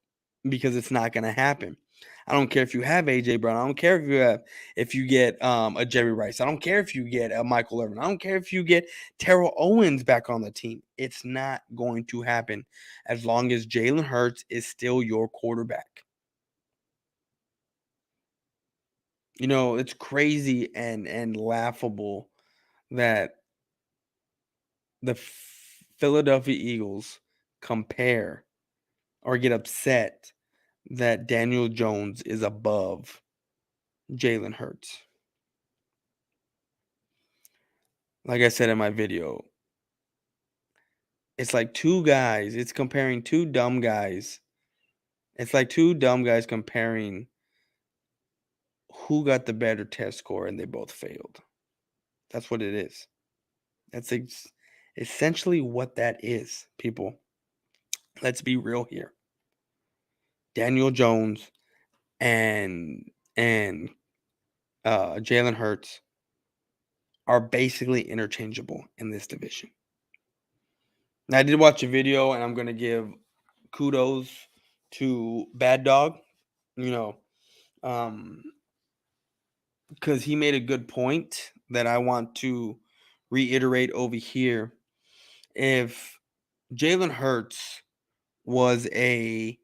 because it's not going to happen. I don't care if you have AJ Brown. I don't care if you get a Jerry Rice. I don't care if you get a Michael Irvin. I don't care if you get Terrell Owens back on the team. It's not going to happen as long as Jalen Hurts is still your quarterback. You know, it's crazy and laughable that the Philadelphia Eagles compare or get upset that Daniel Jones is above Jalen Hurts. Like I said in my video, it's like two guys. It's comparing two dumb guys. It's like two dumb guys comparing who got the better test score, and they both failed. That's what it is. That's essentially what that is, people. Let's be real here. Daniel Jones and Jalen Hurts are basically interchangeable in this division. Now, I did watch a video, and I'm going to give kudos to Bad Dog, you know, because he made a good point that I want to reiterate over here. If Jalen Hurts was a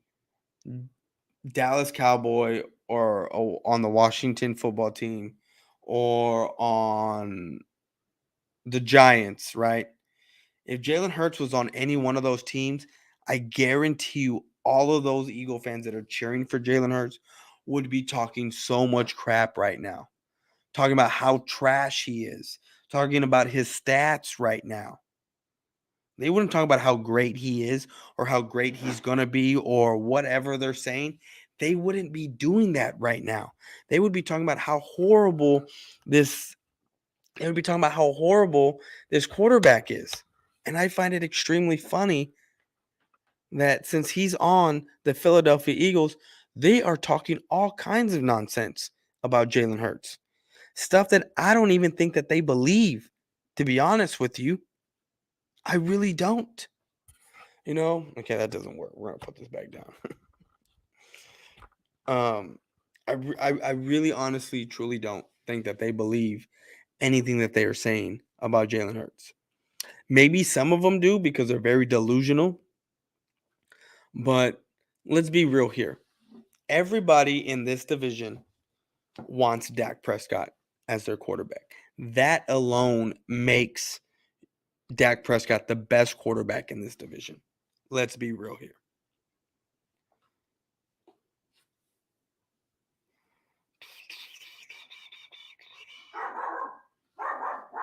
Dallas Cowboy or on the Washington football team or on the Giants, right? If Jalen Hurts was on any one of those teams, I guarantee you all of those Eagle fans that are cheering for Jalen Hurts would be talking so much crap right now. Talking about how trash he is. Talking about his stats right now. They wouldn't talk about how great he is or how great he's going to be or whatever they're saying. They wouldn't be doing that right now. They would be talking about how horrible this quarterback is. And I find it extremely funny that since he's on the Philadelphia Eagles, they are talking all kinds of nonsense about Jalen Hurts. Stuff that I don't even think that they believe, to be honest with you. I really don't. You know, okay, that doesn't work. We're gonna put this back down. I really, honestly, truly don't think that they believe anything that they are saying about Jalen Hurts. Maybe some of them do because they're very delusional. But let's be real here. Everybody in this division wants Dak Prescott as their quarterback. That alone makes Dak Prescott the best quarterback in this division. Let's be real here.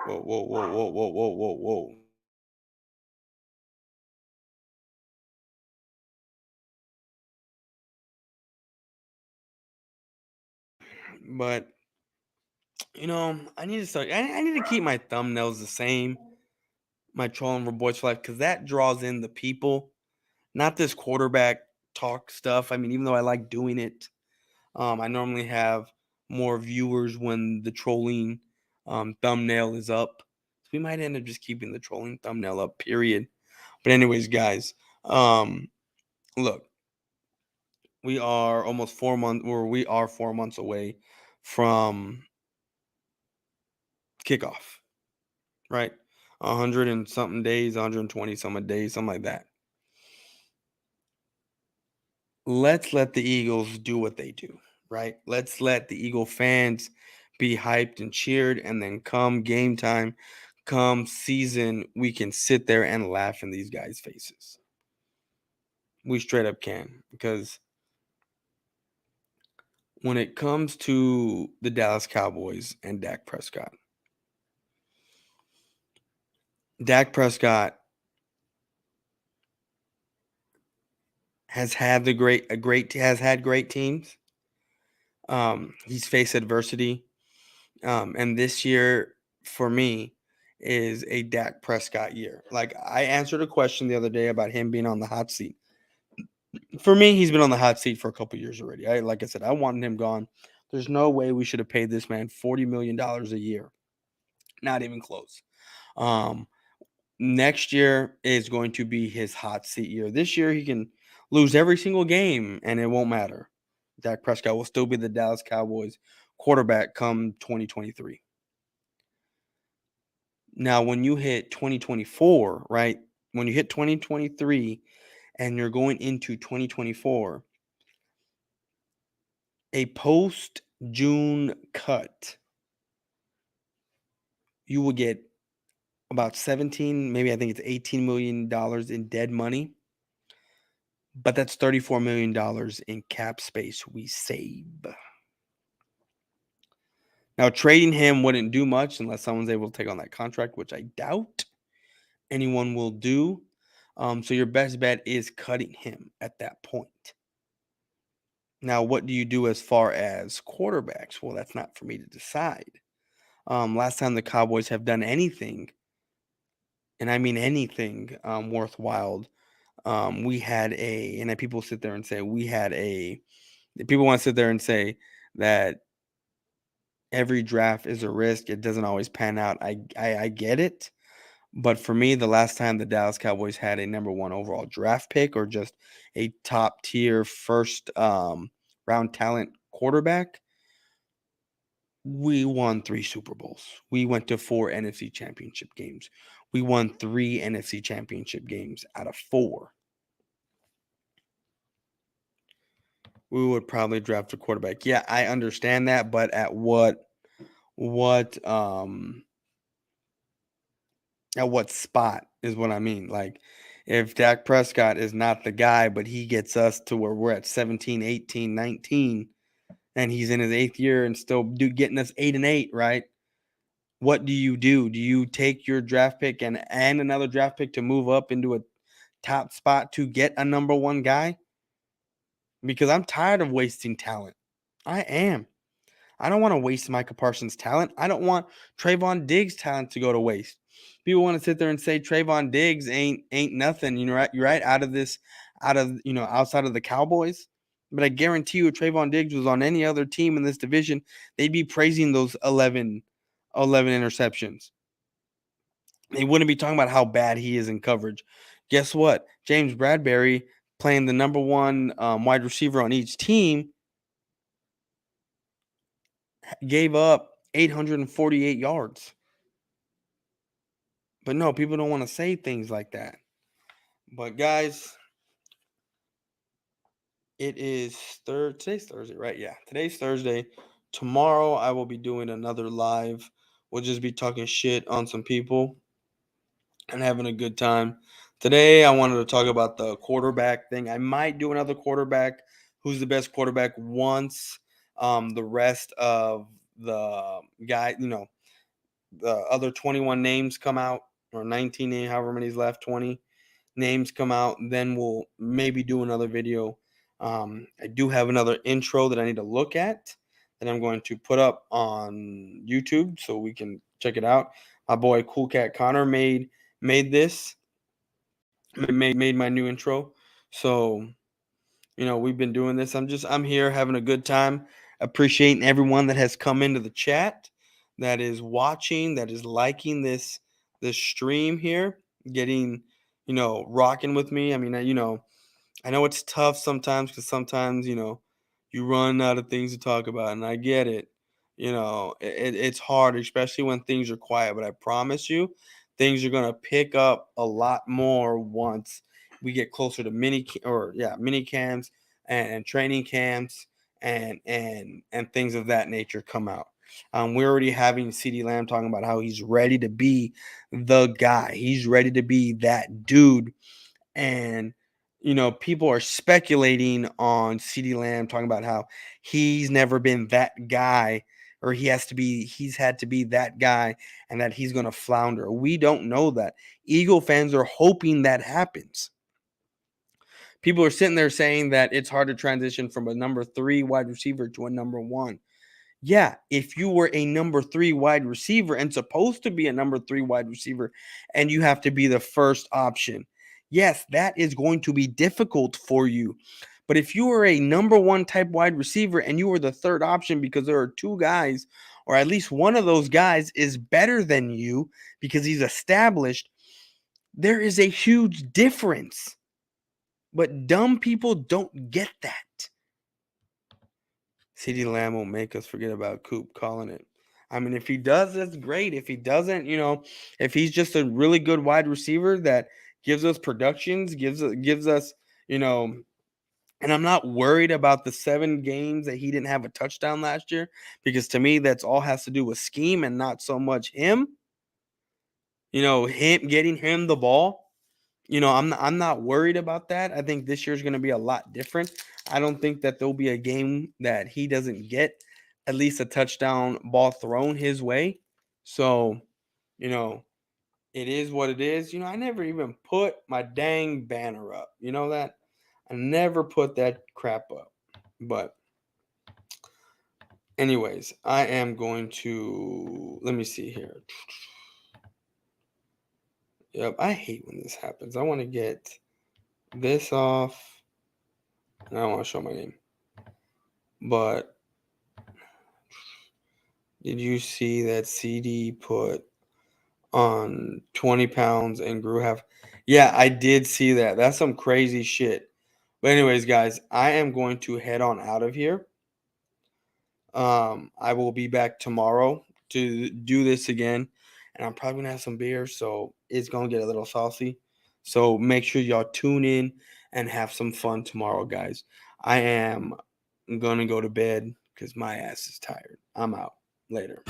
Whoa, whoa, whoa, whoa, whoa, whoa, whoa, whoa. But you know, I need to start. I need to keep my thumbnails the same. My trolling for Boys for Life, because that draws in the people, not this quarterback talk stuff. I mean, even though I like doing it, I normally have more viewers when the trolling thumbnail is up, So we might end up just keeping the trolling thumbnail up, period. But anyways, guys, look, we are almost 4 months, or we are 4 months away from kickoff, right? 100 and something days, 120 some days, something like that. Let's let the Eagles do what they do, right? Let's let the Eagle fans be hyped and cheered, and then come game time, come season, we can sit there and laugh in these guys' faces. We straight up can, because when it comes to the Dallas Cowboys and Dak Prescott has had great teams. He's faced adversity. And this year for me is a Dak Prescott year. Like, I answered a question the other day about him being on the hot seat. For me, he's been on the hot seat for a couple years already. Like I said, I wanted him gone. There's no way we should have paid this man $40 million a year. Not even close. Next year is going to be his hot seat year. This year, he can lose every single game and it won't matter. Dak Prescott will still be the Dallas Cowboys quarterback come 2023. Now, when you hit 2024, right? When you hit 2023 and you're going into 2024, a post-June cut, you will get about 17, maybe I think it's $18 million in dead money. But that's $34 million in cap space we save. Now, trading him wouldn't do much unless someone's able to take on that contract, which I doubt anyone will do. So your best bet is cutting him at that point. Now, what do you do as far as quarterbacks? Well, that's not for me to decide. Last time the Cowboys have done anything, and I mean anything worthwhile, we had and people sit there and say people want to sit there and say that every draft is a risk. It doesn't always pan out. I get it. But for me, the last time the Dallas Cowboys had a number 1 overall draft pick, or just a top tier first round talent quarterback, we won 3 Super Bowls. We went to 4 NFC championship games. We won 3 NFC championship games out of 4. We would probably draft a quarterback. Yeah, I understand that, but at what spot is what I mean. Like, if Dak Prescott is not the guy, but he gets us to where we're at 17, 18, 19, and he's in his 8th year and still getting us 8-8, right? What do you do? Do you take your draft pick and another draft pick to move up into a top spot to get a number 1 guy? Because I'm tired of wasting talent. I am. I don't want to waste Micah Parsons' talent. I don't want Trayvon Diggs' talent to go to waste. People want to sit there and say Trayvon Diggs ain't nothing. You're right out of outside of the Cowboys. But I guarantee you, if Trayvon Diggs was on any other team in this division, they'd be praising those 11 interceptions. They wouldn't be talking about how bad he is in coverage. Guess what? James Bradbury, playing the number 1 wide receiver on each team, gave up 848 yards. But no, people don't want to say things like that. But guys, today's Thursday, right? Yeah, today's Thursday. Tomorrow I will be doing another live. We'll just be talking shit on some people and having a good time. Today I wanted to talk about the quarterback thing. I might do another quarterback, who's the best quarterback, once the rest of the the other 21 names come out, or 19 names, however many's left, 20 names come out. Then we'll maybe do another video. I do have another intro that I need to look at that I'm going to put up on YouTube so we can check it out. My boy Cool Cat Connor made this, made my new intro. So, we've been doing this. I'm here having a good time, appreciating everyone that has come into the chat, that is watching, that is liking this this stream here, getting, rocking with me. I mean, I know it's tough sometimes because sometimes, you run out of things to talk about, and I get it. It's hard, especially when things are quiet. But I promise you, things are gonna pick up a lot more once we get closer to mini camps and training camps and things of that nature come out. We're already having CD Lamb talking about how he's ready to be the guy. He's ready to be that dude, and people are speculating on CD Lamb talking about how he's never been that guy, or he's had to be that guy, and that he's going to flounder. We don't know that. Eagle fans are hoping that happens. People are sitting there saying that it's hard to transition from a number 3 wide receiver to a number 1. Yeah, if you were a number 3 wide receiver and supposed to be a number 3 wide receiver, and you have to be the first option, yes, that is going to be difficult for you. But if you are a number 1 type wide receiver and you are the third option because there are 2 guys, or at least one of those guys is better than you because he's established, there is a huge difference. But dumb people don't get that. CeeDee Lamb will make us forget about Coop calling it. I mean, if he does, that's great. If he doesn't, if he's just a really good wide receiver that gives us productions, gives us, and I'm not worried about the 7 games that he didn't have a touchdown last year, because to me, that's all has to do with scheme and not so much him. Him getting him the ball. I'm not worried about that. I think this year is going to be a lot different. I don't think that there'll be a game that he doesn't get at least a touchdown ball thrown his way. So, it is what it is. I never even put my dang banner up. You know that? I never put that crap up. But anyways, I am going to, let me see here. Yep, I hate when this happens. I want to get this off. And I don't want to show my name. But did you see that CD put on 20 pounds and grew half? Yeah, I did see that. That's some crazy shit. But anyways, guys, I am going to head on out of here. I will be back tomorrow to do this again. And I'm probably going to have some beer, so it's going to get a little saucy. So make sure y'all tune in and have some fun tomorrow, guys. I am going to go to bed because my ass is tired. I'm out. Later.